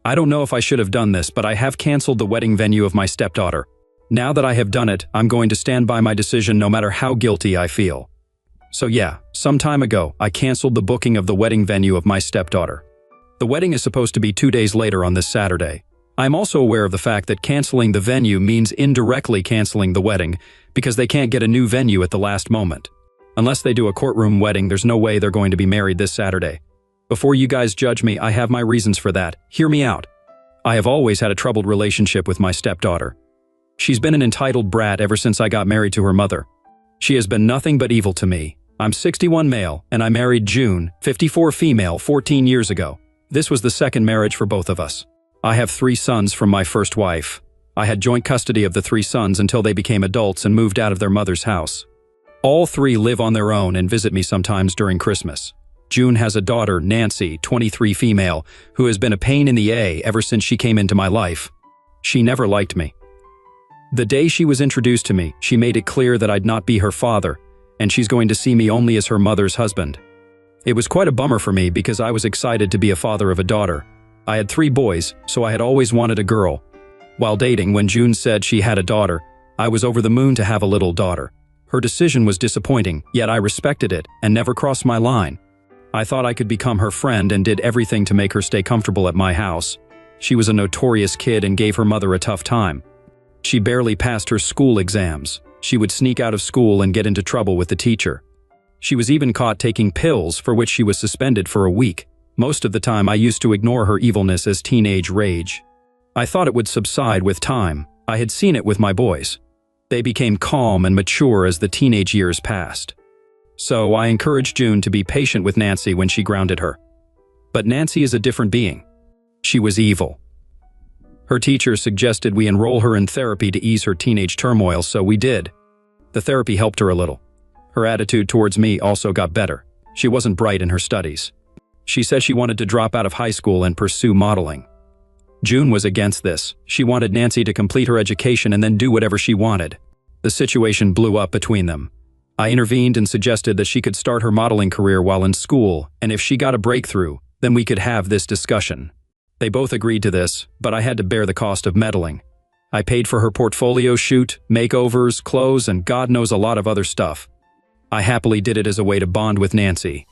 I don't know if I should have done this, but I have canceled the wedding venue of my stepdaughter. Now that I have done it, I'm going to stand by my decision no matter how guilty I feel. So yeah, some time ago, I canceled the booking of the wedding venue of my stepdaughter. The wedding is supposed to be 2 days later on this Saturday. I'm also aware of the fact that canceling the venue means indirectly canceling the wedding because they can't get a new venue at the last moment. Unless they do a courtroom wedding, there's no way they're going to be married this Saturday. Before you guys judge me, I have my reasons for that. Hear me out. I have always had a troubled relationship with my stepdaughter. She's been an entitled brat ever since I got married to her mother. She has been nothing but evil to me. I'm 61 male, and I married June, 54 female, 14 years ago. This was the second marriage for both of us. I have 3 sons from my first wife. I had joint custody of the 3 sons until they became adults and moved out of their mother's house. All 3 live on their own and visit me sometimes during Christmas. June has a daughter, Nancy, 23 female, who has been a pain in the ever since she came into my life. She never liked me. The day she was introduced to me, she made it clear that I'd not be her father, and she's going to see me only as her mother's husband. It was quite a bummer for me because I was excited to be a father of a daughter. I had 3 boys, so I had always wanted a girl. While dating, when June said she had a daughter, I was over the moon to have a little daughter. Her decision was disappointing, yet I respected it and never crossed my line. I thought I could become her friend and did everything to make her stay comfortable at my house. She was a notorious kid and gave her mother a tough time. She barely passed her school exams. She would sneak out of school and get into trouble with the teacher. She was even caught taking pills, for which she was suspended for a week. Most of the time, I used to ignore her evilness as teenage rage. I thought it would subside with time. I had seen it with my boys. They became calm and mature as the teenage years passed. So I encouraged June to be patient with Nancy when she grounded her. But Nancy is a different being. She was evil. Her teacher suggested we enroll her in therapy to ease her teenage turmoil, so we did. The therapy helped her a little. Her attitude towards me also got better. She wasn't bright in her studies. She said she wanted to drop out of high school and pursue modeling. June was against this. She wanted Nancy to complete her education and then do whatever she wanted. The situation blew up between them. I intervened and suggested that she could start her modeling career while in school, and if she got a breakthrough, then we could have this discussion. They both agreed to this, but I had to bear the cost of meddling. I paid for her portfolio shoot, makeovers, clothes, and God knows a lot of other stuff. I happily did it as a way to bond with Nancy.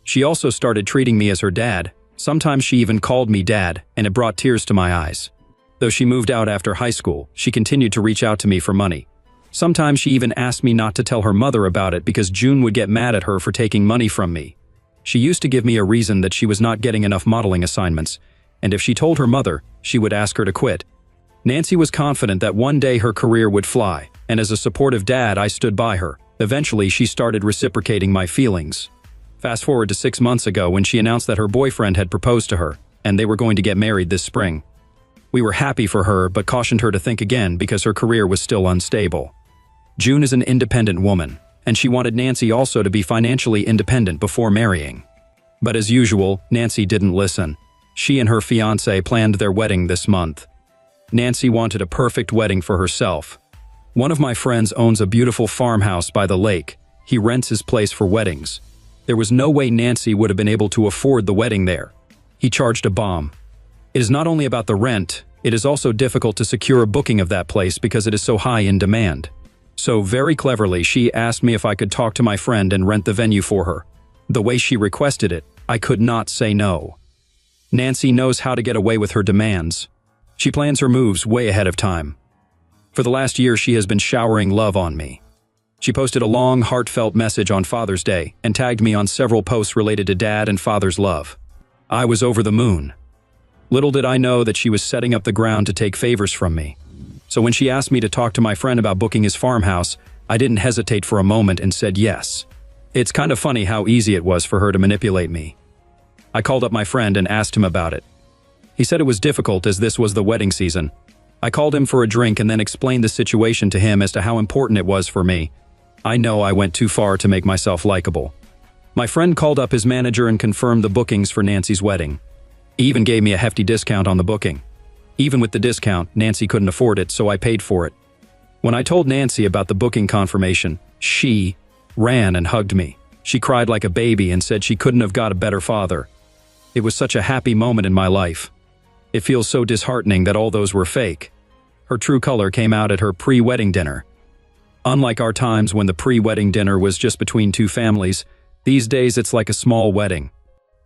She also started treating me as her dad. Sometimes she even called me dad, and it brought tears to my eyes. Though she moved out after high school, she continued to reach out to me for money. Sometimes she even asked me not to tell her mother about it because June would get mad at her for taking money from me. She used to give me a reason that she was not getting enough modeling assignments, and if she told her mother, she would ask her to quit. Nancy was confident that one day her career would fly, and as a supportive dad, I stood by her. Eventually, she started reciprocating my feelings. Fast forward to 6 months ago when she announced that her boyfriend had proposed to her, and they were going to get married this spring. We were happy for her, but cautioned her to think again because her career was still unstable. June is an independent woman, and she wanted Nancy also to be financially independent before marrying. But as usual, Nancy didn't listen. She and her fiancé planned their wedding this month. Nancy wanted a perfect wedding for herself. One of my friends owns a beautiful farmhouse by the lake. He rents his place for weddings. There was no way Nancy would have been able to afford the wedding there. He charged a bomb. It is not only about the rent, it is also difficult to secure a booking of that place because it is so high in demand. So very cleverly, she asked me if I could talk to my friend and rent the venue for her. The way she requested it, I could not say no. Nancy knows how to get away with her demands. She plans her moves way ahead of time. For the last year, she has been showering love on me. She posted a long, heartfelt message on Father's Day and tagged me on several posts related to dad and father's love. I was over the moon. Little did I know that she was setting up the ground to take favors from me. So when she asked me to talk to my friend about booking his farmhouse, I didn't hesitate for a moment and said yes. It's kind of funny how easy it was for her to manipulate me. I called up my friend and asked him about it. He said it was difficult as this was the wedding season. I called him for a drink and then explained the situation to him as to how important it was for me. I know I went too far to make myself likable. My friend called up his manager and confirmed the bookings for Nancy's wedding. He even gave me a hefty discount on the booking. Even with the discount, Nancy couldn't afford it, so I paid for it. When I told Nancy about the booking confirmation, she ran and hugged me. She cried like a baby and said she couldn't have got a better father. It was such a happy moment in my life. It feels so disheartening that all those were fake. Her true color came out at her pre-wedding dinner. Unlike our times when the pre-wedding dinner was just between two families, these days it's like a small wedding.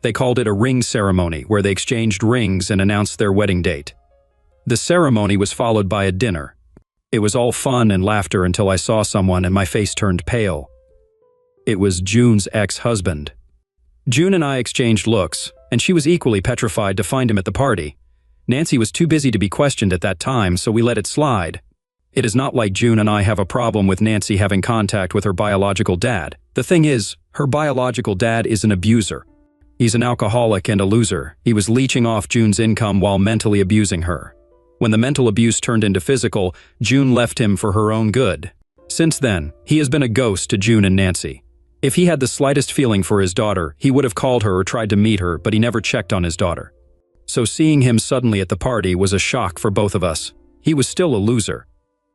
They called it a ring ceremony where they exchanged rings and announced their wedding date. The ceremony was followed by a dinner. It was all fun and laughter until I saw someone and my face turned pale. It was June's ex-husband. June and I exchanged looks, and she was equally petrified to find him at the party. Nancy was too busy to be questioned at that time, so we let it slide. It is not like June and I have a problem with Nancy having contact with her biological dad. The thing is, her biological dad is an abuser. He's an alcoholic and a loser. He was leeching off June's income while mentally abusing her. When the mental abuse turned into physical, June left him for her own good. Since then, he has been a ghost to June and Nancy. If he had the slightest feeling for his daughter, he would have called her or tried to meet her, but he never checked on his daughter. So seeing him suddenly at the party was a shock for both of us. He was still a loser.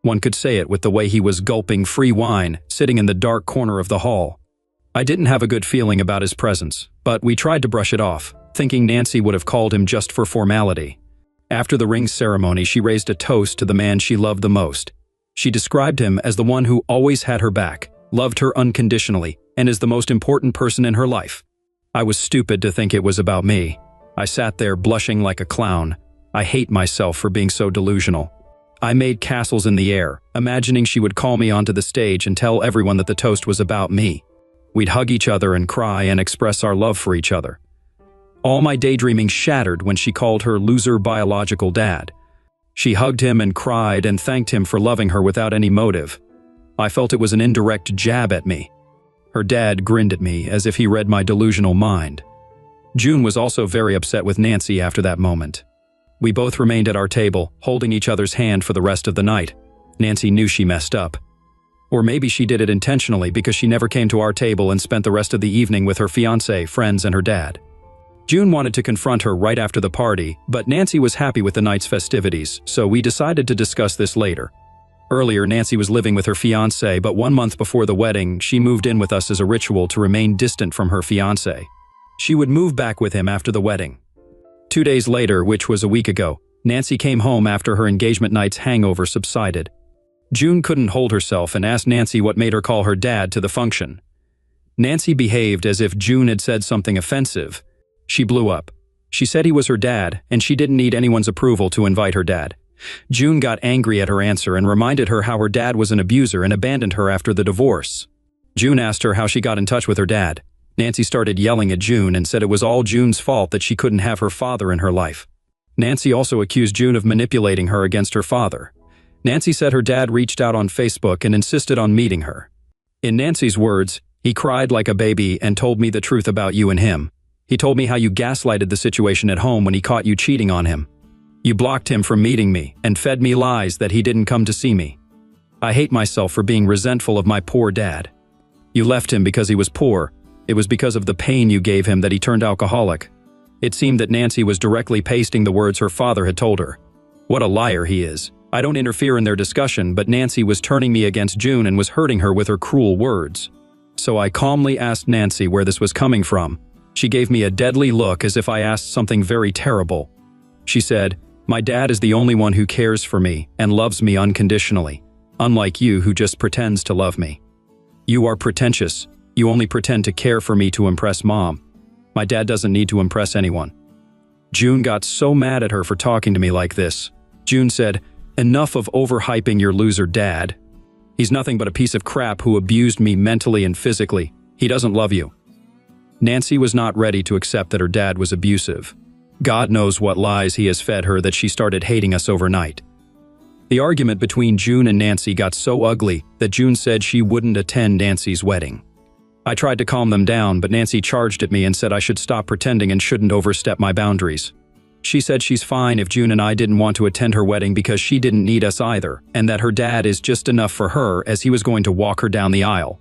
One could say it with the way he was gulping free wine, sitting in the dark corner of the hall. I didn't have a good feeling about his presence, but we tried to brush it off, thinking Nancy would have called him just for formality. After the ring ceremony, she raised a toast to the man she loved the most. She described him as the one who always had her back, loved her unconditionally, and is the most important person in her life. I was stupid to think it was about me. I sat there blushing like a clown. I hate myself for being so delusional. I made castles in the air, imagining she would call me onto the stage and tell everyone that the toast was about me. We'd hug each other and cry and express our love for each other. All my daydreaming shattered when she called her loser biological dad. She hugged him and cried and thanked him for loving her without any motive. I felt it was an indirect jab at me. Her dad grinned at me as if he read my delusional mind. June was also very upset with Nancy after that moment. We both remained at our table, holding each other's hand for the rest of the night. Nancy knew she messed up. Or maybe she did it intentionally because she never came to our table and spent the rest of the evening with her fiancé, friends, and her dad. June wanted to confront her right after the party, but Nancy was happy with the night's festivities, so we decided to discuss this later. Earlier, Nancy was living with her fiancé, but 1 month before the wedding, she moved in with us as a ritual to remain distant from her fiancé. She would move back with him after the wedding. 2 days later, which was a week ago, Nancy came home after her engagement night's hangover subsided. June couldn't hold herself and asked Nancy what made her call her dad to the function. Nancy behaved as if June had said something offensive. She blew up. She said he was her dad, and she didn't need anyone's approval to invite her dad. June got angry at her answer and reminded her how her dad was an abuser and abandoned her after the divorce. June asked her how she got in touch with her dad. Nancy started yelling at June and said it was all June's fault that she couldn't have her father in her life. Nancy also accused June of manipulating her against her father. Nancy said her dad reached out on Facebook and insisted on meeting her. In Nancy's words, "He cried like a baby and told me the truth about you and him. He told me how you gaslighted the situation at home when he caught you cheating on him. You blocked him from meeting me and fed me lies that he didn't come to see me. I hate myself for being resentful of my poor dad. You left him because he was poor. It was because of the pain you gave him that he turned alcoholic." It seemed that Nancy was directly pasting the words her father had told her. What a liar he is. I don't interfere in their discussion, but Nancy was turning me against June and was hurting her with her cruel words. So I calmly asked Nancy where this was coming from. She gave me a deadly look as if I asked something very terrible. She said, "My dad is the only one who cares for me and loves me unconditionally, unlike you who just pretends to love me. You are pretentious. You only pretend to care for me to impress Mom. My dad doesn't need to impress anyone." June got so mad at her for talking to me like this. June said, "Enough of overhyping your loser dad. He's nothing but a piece of crap who abused me mentally and physically. He doesn't love you." Nancy was not ready to accept that her dad was abusive. God knows what lies he has fed her that she started hating us overnight. The argument between June and Nancy got so ugly that June said she wouldn't attend Nancy's wedding. I tried to calm them down, but Nancy charged at me and said I should stop pretending and shouldn't overstep my boundaries. She said she's fine if June and I didn't want to attend her wedding because she didn't need us either, and that her dad is just enough for her as he was going to walk her down the aisle.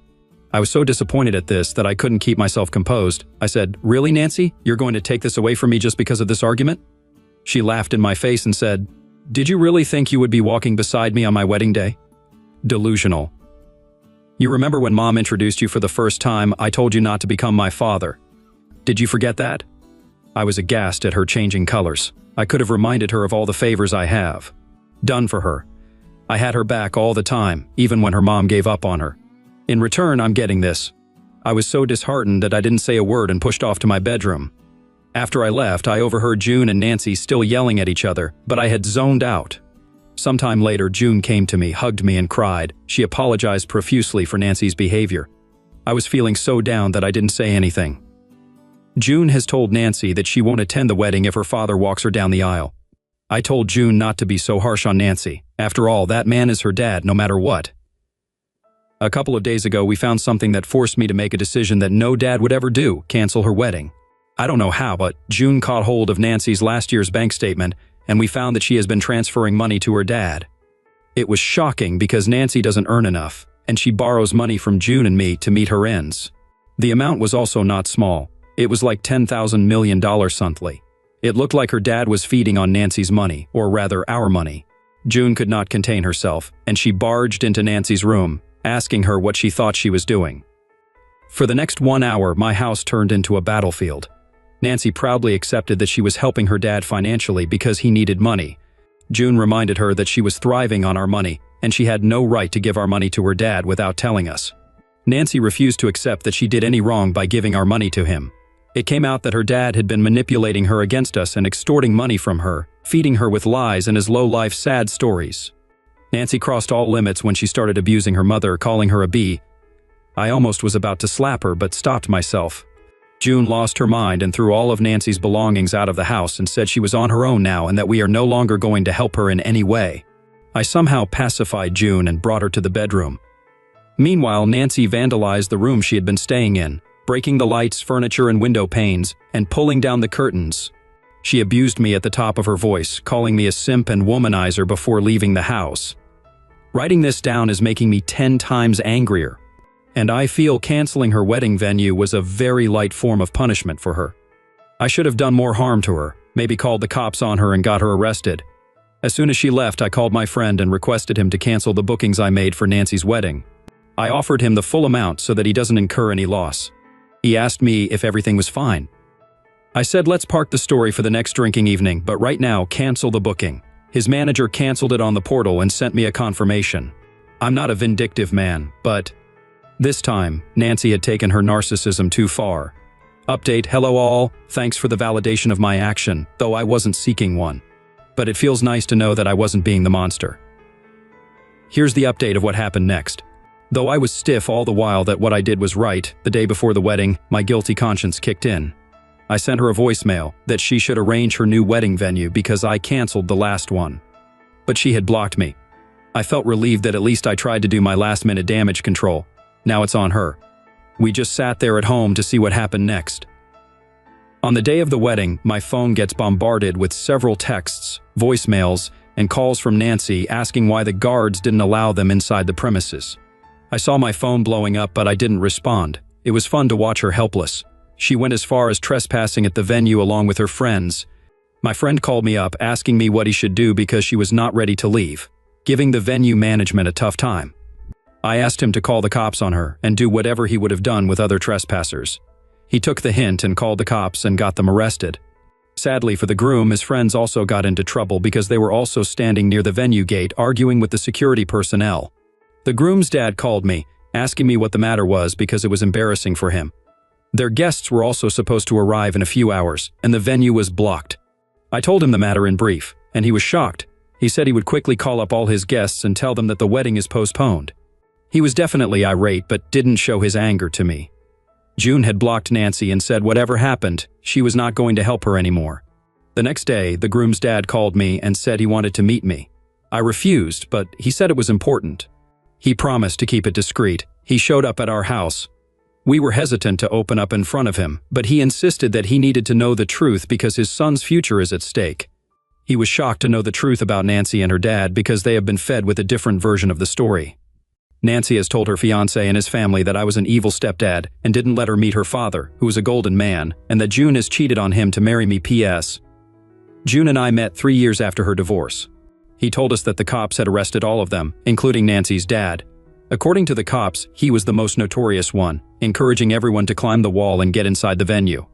I was so disappointed at this that I couldn't keep myself composed. I said, "Really, Nancy? You're going to take this away from me just because of this argument?" She laughed in my face and said, "Did you really think you would be walking beside me on my wedding day?" Delusional. You remember when Mom introduced you for the first time, I told you not to become my father. Did you forget that? I was aghast at her changing colors. I could have reminded her of all the favors I have done for her. I had her back all the time, even when her mom gave up on her. In return, I'm getting this. I was so disheartened that I didn't say a word and pushed off to my bedroom. After I left, I overheard June and Nancy still yelling at each other, but I had zoned out. Sometime later, June came to me, hugged me, and cried. She apologized profusely for Nancy's behavior. I was feeling so down that I didn't say anything. June has told Nancy that she won't attend the wedding if her father walks her down the aisle. I told June not to be so harsh on Nancy. After all, that man is her dad, no matter what. A couple of days ago, we found something that forced me to make a decision that no dad would ever do: cancel her wedding. I don't know how, but June caught hold of Nancy's last year's bank statement, and we found that she has been transferring money to her dad. It was shocking because Nancy doesn't earn enough, and she borrows money from June and me to meet her ends. The amount was also not small. It was like $10,000 million something. It looked like her dad was feeding on Nancy's money, or rather our money. June could not contain herself, and she barged into Nancy's room, asking her what she thought she was doing. For the next 1 hour, my house turned into a battlefield. Nancy proudly accepted that she was helping her dad financially because he needed money. June reminded her that she was thriving on our money, and she had no right to give our money to her dad without telling us. Nancy refused to accept that she did any wrong by giving our money to him. It came out that her dad had been manipulating her against us and extorting money from her, feeding her with lies and his low-life sad stories. Nancy crossed all limits when she started abusing her mother, calling her a bee. I almost was about to slap her, but stopped myself. June lost her mind and threw all of Nancy's belongings out of the house and said she was on her own now and that we are no longer going to help her in any way. I somehow pacified June and brought her to the bedroom. Meanwhile, Nancy vandalized the room she had been staying in, breaking the lights, furniture, and window panes, and pulling down the curtains. She abused me at the top of her voice, calling me a simp and womanizer before leaving the house. Writing this down is making me 10 times angrier, and I feel canceling her wedding venue was a very light form of punishment for her. I should have done more harm to her, maybe called the cops on her and got her arrested. As soon as she left, I called my friend and requested him to cancel the bookings I made for Nancy's wedding. I offered him the full amount so that he doesn't incur any loss. He asked me if everything was fine. I said let's park the story for the next drinking evening, but right now cancel the booking. His manager canceled it on the portal and sent me a confirmation. I'm not a vindictive man, but this time, Nancy had taken her narcissism too far. Update: hello all, thanks for the validation of my action, though I wasn't seeking one. But it feels nice to know that I wasn't being the monster. Here's the update of what happened next. Though I was stiff all the while that what I did was right, the day before the wedding, my guilty conscience kicked in. I sent her a voicemail that she should arrange her new wedding venue because I canceled the last one. But she had blocked me. I felt relieved that at least I tried to do my last-minute damage control. Now it's on her. We just sat there at home to see what happened next. On the day of the wedding, my phone gets bombarded with several texts, voicemails, and calls from Nancy asking why the guards didn't allow them inside the premises. I saw my phone blowing up, but I didn't respond. It was fun to watch her helpless. She went as far as trespassing at the venue along with her friends. My friend called me up asking me what he should do because she was not ready to leave, giving the venue management a tough time. I asked him to call the cops on her and do whatever he would have done with other trespassers. He took the hint and called the cops and got them arrested. Sadly for the groom, his friends also got into trouble because they were also standing near the venue gate arguing with the security personnel. The groom's dad called me, asking me what the matter was because it was embarrassing for him. Their guests were also supposed to arrive in a few hours, and the venue was blocked. I told him the matter in brief, and he was shocked. He said he would quickly call up all his guests and tell them that the wedding is postponed. He was definitely irate, but didn't show his anger to me. June had blocked Nancy and said whatever happened, she was not going to help her anymore. The next day, the groom's dad called me and said he wanted to meet me. I refused, but he said it was important. He promised to keep it discreet. He showed up at our house. We were hesitant to open up in front of him, but he insisted that he needed to know the truth because his son's future is at stake. He was shocked to know the truth about Nancy and her dad because they have been fed with a different version of the story. Nancy has told her fiancé and his family that I was an evil stepdad and didn't let her meet her father, who was a golden man, and that June has cheated on him to marry me. P.S. June and I met 3 years after her divorce. He told us that the cops had arrested all of them, including Nancy's dad. According to the cops, he was the most notorious one, encouraging everyone to climb the wall and get inside the venue.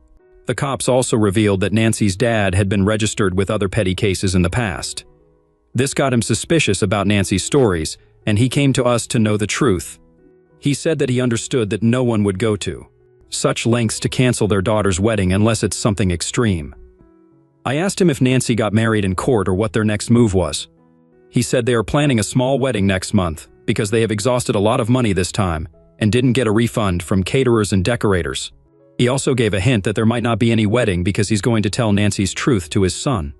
The cops also revealed that Nancy's dad had been registered with other petty cases in the past. This got him suspicious about Nancy's stories, and he came to us to know the truth. He said that he understood that no one would go to such lengths to cancel their daughter's wedding unless it's something extreme. I asked him if Nancy got married in court or what their next move was. He said they are planning a small wedding next month because they have exhausted a lot of money this time and didn't get a refund from caterers and decorators. He also gave a hint that there might not be any wedding because he's going to tell Nancy's truth to his son.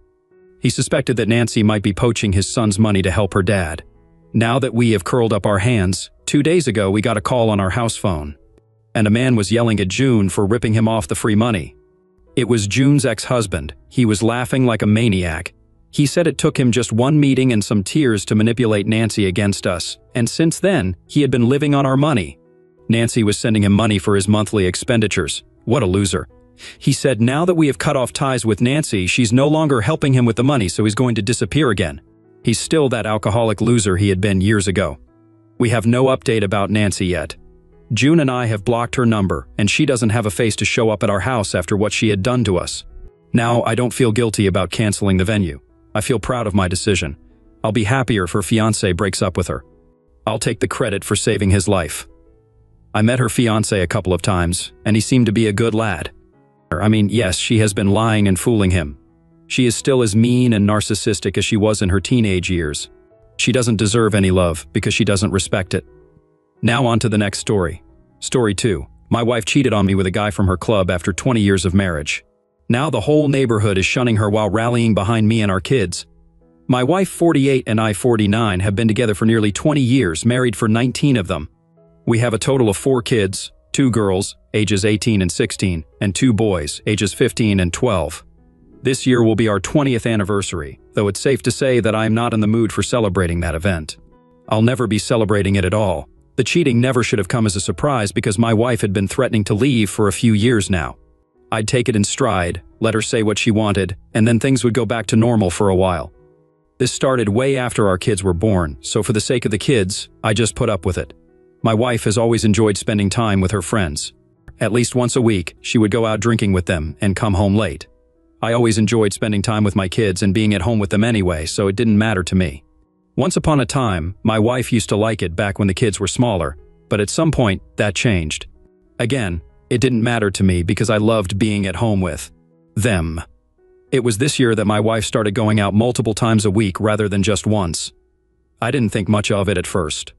He suspected that Nancy might be poaching his son's money to help her dad. Now that we have curled up our hands, 2 days ago we got a call on our house phone, and a man was yelling at June for ripping him off the free money. It was June's ex-husband. He was laughing like a maniac. He said it took him just one meeting and some tears to manipulate Nancy against us, and since then, he had been living on our money. Nancy was sending him money for his monthly expenditures. What a loser. He said now that we have cut off ties with Nancy, she's no longer helping him with the money, so he's going to disappear again. He's still that alcoholic loser he had been years ago. We have no update about Nancy yet. June and I have blocked her number, and she doesn't have a face to show up at our house after what she had done to us. Now, I don't feel guilty about canceling the venue. I feel proud of my decision. I'll be happier if her fiancé breaks up with her. I'll take the credit for saving his life. I met her fiancé a couple of times, and he seemed to be a good lad. I mean, yes, she has been lying and fooling him. She is still as mean and narcissistic as she was in her teenage years. She doesn't deserve any love because she doesn't respect it. Now on to the next story. Story 2. My wife cheated on me with a guy from her club after 20 years of marriage. Now the whole neighborhood is shunning her while rallying behind me and our kids. My wife, 48, and I, 49, have been together for nearly 20 years, married for 19 of them. We have a total of 4 kids, 2 girls, ages 18 and 16, and 2 boys, ages 15 and 12. This year will be our 20th anniversary, though it's safe to say that I am not in the mood for celebrating that event. I'll never be celebrating it at all. The cheating never should have come as a surprise because my wife had been threatening to leave for a few years now. I'd take it in stride, let her say what she wanted, and then things would go back to normal for a while. This started way after our kids were born, so for the sake of the kids, I just put up with it. My wife has always enjoyed spending time with her friends. At least once a week, she would go out drinking with them and come home late. I always enjoyed spending time with my kids and being at home with them anyway, so it didn't matter to me. Once upon a time, my wife used to like it back when the kids were smaller, but at some point, that changed. Again, it didn't matter to me because I loved being at home with them. It was this year that my wife started going out multiple times a week rather than just once. I didn't think much of it at first.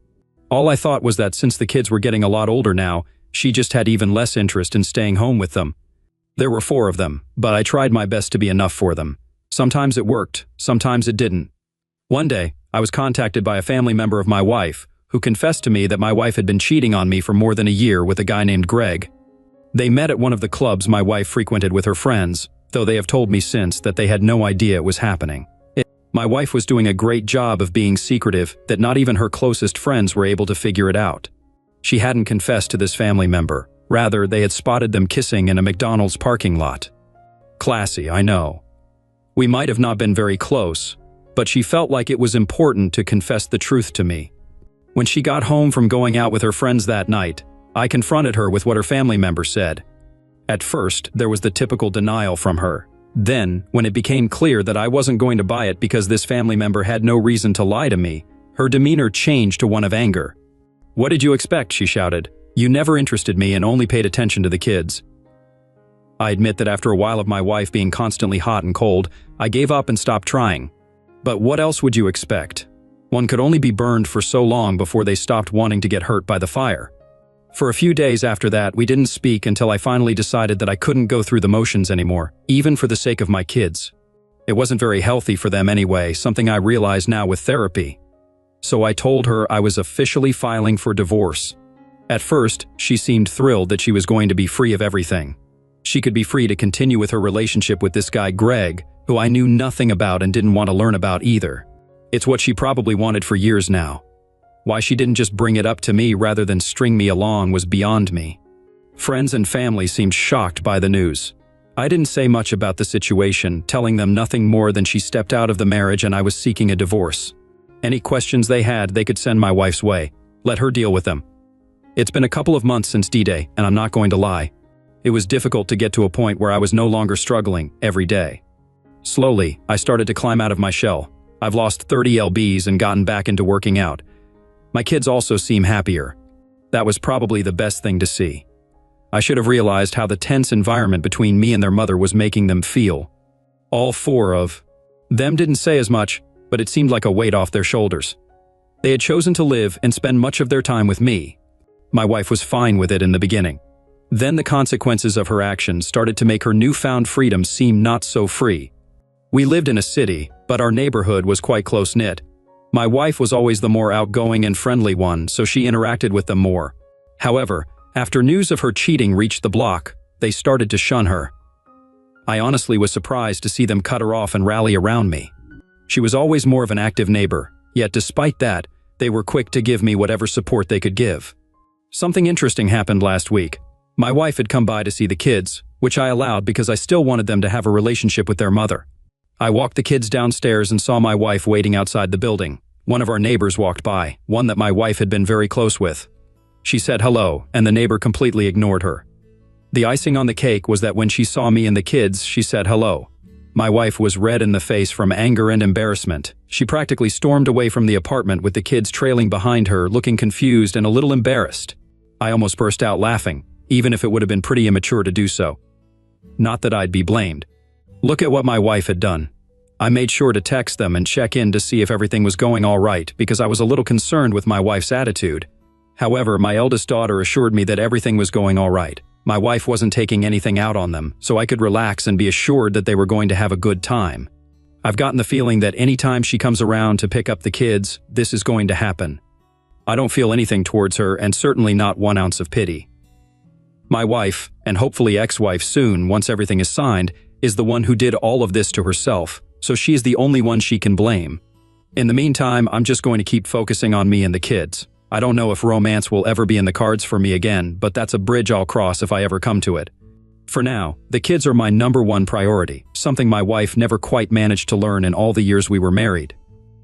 All I thought was that since the kids were getting a lot older now, she just had even less interest in staying home with them. There were 4 of them, but I tried my best to be enough for them. Sometimes it worked, sometimes it didn't. One day, I was contacted by a family member of my wife, who confessed to me that my wife had been cheating on me for more than a year with a guy named Greg. They met at one of the clubs my wife frequented with her friends, though they have told me since that they had no idea it was happening. My wife was doing a great job of being secretive that not even her closest friends were able to figure it out. She hadn't confessed to this family member. Rather, they had spotted them kissing in a McDonald's parking lot. Classy, I know. We might have not been very close, but she felt like it was important to confess the truth to me. When she got home from going out with her friends that night, I confronted her with what her family member said. At first, there was the typical denial from her. Then, when it became clear that I wasn't going to buy it because this family member had no reason to lie to me, her demeanor changed to one of anger. "What did you expect?" she shouted. "You never interested me and only paid attention to the kids." I admit that after a while of my wife being constantly hot and cold, I gave up and stopped trying. But what else would you expect? One could only be burned for so long before they stopped wanting to get hurt by the fire. For a few days after that, we didn't speak until I finally decided that I couldn't go through the motions anymore, even for the sake of my kids. It wasn't very healthy for them anyway, something I realize now with therapy. So I told her I was officially filing for divorce. At first, she seemed thrilled that she was going to be free of everything. She could be free to continue with her relationship with this guy Greg, who I knew nothing about and didn't want to learn about either. It's what she probably wanted for years now. Why she didn't just bring it up to me rather than string me along was beyond me. Friends and family seemed shocked by the news. I didn't say much about the situation, telling them nothing more than she stepped out of the marriage and I was seeking a divorce. Any questions they had, they could send my wife's way. Let her deal with them. It's been a couple of months since D-Day, and I'm not going to lie. It was difficult to get to a point where I was no longer struggling every day. Slowly, I started to climb out of my shell. I've lost 30 lbs and gotten back into working out. My kids also seem happier. That was probably the best thing to see. I should have realized how the tense environment between me and their mother was making them feel. All four of them didn't say as much, but it seemed like a weight off their shoulders. They had chosen to live and spend much of their time with me. My wife was fine with it in the beginning. Then the consequences of her actions started to make her newfound freedom seem not so free. We lived in a city, but our neighborhood was quite close-knit. My wife was always the more outgoing and friendly one, so she interacted with them more. However, after news of her cheating reached the block, they started to shun her. I honestly was surprised to see them cut her off and rally around me. She was always more of an active neighbor, yet despite that, they were quick to give me whatever support they could give. Something interesting happened last week. My wife had come by to see the kids, which I allowed because I still wanted them to have a relationship with their mother. I walked the kids downstairs and saw my wife waiting outside the building. One of our neighbors walked by, one that my wife had been very close with. She said hello, and the neighbor completely ignored her. The icing on the cake was that when she saw me and the kids, she said hello. My wife was red in the face from anger and embarrassment. She practically stormed away from the apartment with the kids trailing behind her, looking confused and a little embarrassed. I almost burst out laughing, even if it would have been pretty immature to do so. Not that I'd be blamed. Look at what my wife had done. I made sure to text them and check in to see if everything was going all right because I was a little concerned with my wife's attitude. However, my eldest daughter assured me that everything was going all right. My wife wasn't taking anything out on them, so I could relax and be assured that they were going to have a good time. I've gotten the feeling that anytime she comes around to pick up the kids, this is going to happen. I don't feel anything towards her and certainly not 1 ounce of pity. My wife, and hopefully ex-wife soon once everything is signed, is the one who did all of this to herself, so she is the only one she can blame. In the meantime, I'm just going to keep focusing on me and the kids. I don't know if romance will ever be in the cards for me again, but that's a bridge I'll cross if I ever come to it. For now, the kids are my #1 priority, something my wife never quite managed to learn in all the years we were married.